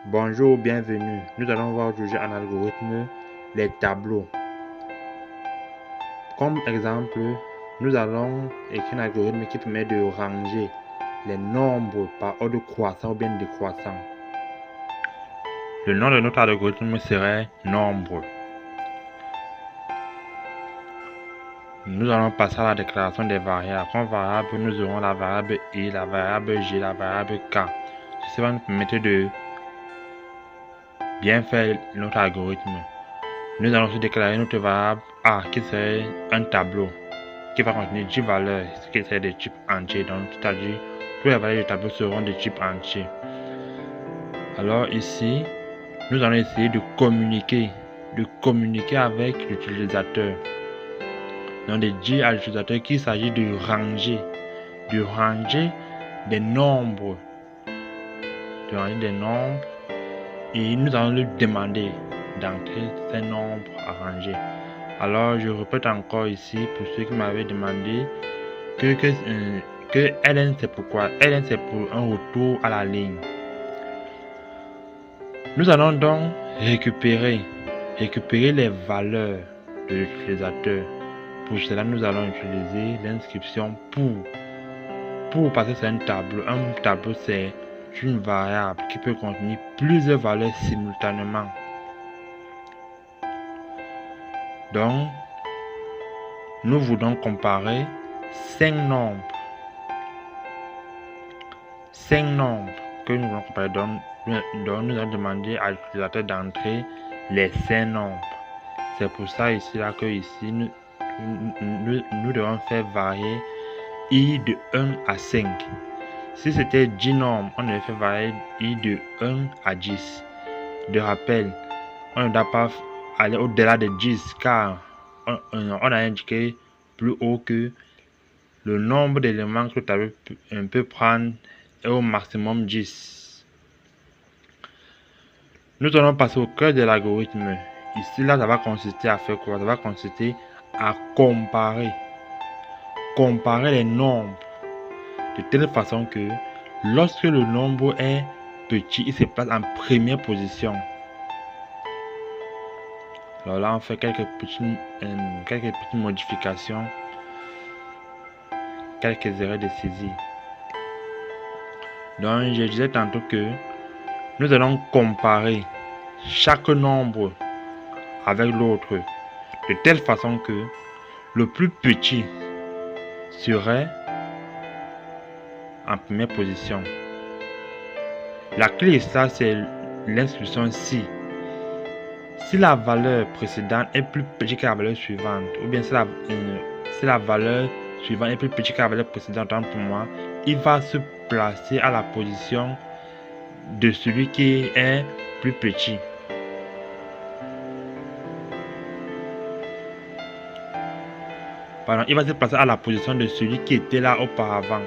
Bonjour, bienvenue. Nous allons voir aujourd'hui un algorithme, les tableaux. Comme exemple, nous allons écrire un algorithme qui permet de ranger les nombres par ordre croissant ou bien décroissant. Le nom de notre algorithme serait nombre. Nous allons passer à la déclaration des variables. Comme variable, nous aurons la variable i, la variable j, la variable k. Ceci va nous permettre de bien faire notre algorithme. Nous allons aussi déclarer notre variable a qui serait un tableau qui va contenir 10 valeurs, ce qui serait de type entier. Donc, c'est-à-dire toutes les valeurs du tableau seront de type entier. Alors ici, nous allons essayer de communiquer avec l'utilisateur. Donc, de dire à l'utilisateur qu'il s'agit de ranger des nombres, et nous allons lui demander d'entrer ces nombres à ranger. Alors, je répète encore ici pour ceux qui m'avaient demandé que ln c'est pourquoi. Ln c'est pour un retour à la ligne. Nous allons donc récupérer les valeurs de l'utilisateur. Pour cela, nous allons utiliser l'inscription pour passer sur un tableau. Un tableau, c'est une variable qui peut contenir plusieurs valeurs simultanément. Donc, nous voulons comparer 5 nombres. 5 nombres que nous voulons comparer. Donc, nous allons demander à l'utilisateur d'entrer les 5 nombres. C'est pour ça ici que ici nous devons faire varier i de 1 à 5. Si c'était 10 nombres, on devait faire varier i de 1 à 10. De rappel, on ne doit pas aller au-delà de 10 car on a indiqué plus haut que le nombre d'éléments que le tableau peut prendre est au maximum 10. Nous allons passer au cœur de l'algorithme. Ici, là, ça va consister à faire quoi? Ça va consister à comparer les nombres de telle façon que lorsque le nombre est petit, il se place en première position. Alors là, on fait quelques petites modifications, quelques erreurs de saisie. Donc, je disais tantôt que nous allons comparer chaque nombre avec l'autre de telle façon que le plus petit serait en première position. La clé, ça, c'est l'instruction si. Si la valeur précédente est plus petite que la valeur suivante, ou bien si la valeur suivante est plus petite que la valeur précédente, pour moi, il va se placer à la position de celui qui est plus petit. Pardon, il va se placer à la position de celui qui était là auparavant.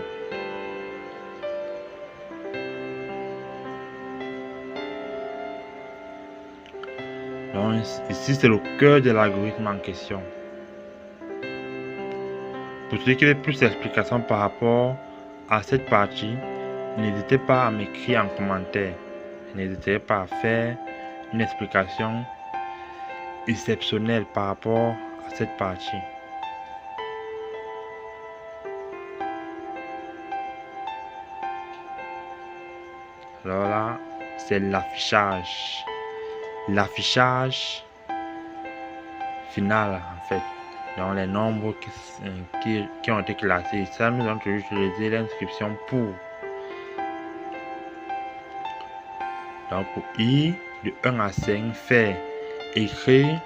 Donc ici, c'est le cœur de l'algorithme en question. Pour ceux qui veulent plus d'explications par rapport à cette partie, n'hésitez pas à m'écrire en commentaire. N'hésitez pas à faire une explication exceptionnelle par rapport à cette partie. Alors là, c'est l'affichage. L'affichage final en fait. Donc les nombres qui ont été classés. Ça, nous allons utiliser l'inscription pour. Donc pour i de 1 à 5, faire écrire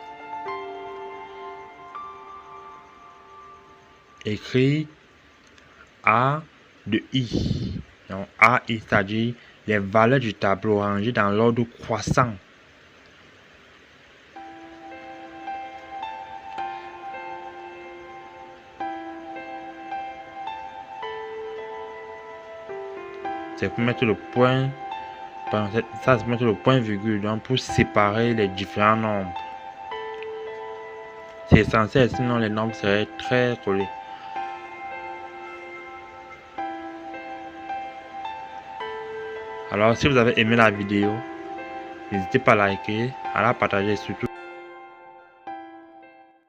a de i. Donc a, c'est-à-dire les valeurs du tableau rangées dans l'ordre croissant. C'est pour mettre le point, ça c'est mettre le point virgule, donc pour séparer les différents nombres. C'est essentiel, sinon les nombres seraient très collés. Alors si vous avez aimé la vidéo, N'hésitez pas à liker, à la partager surtout.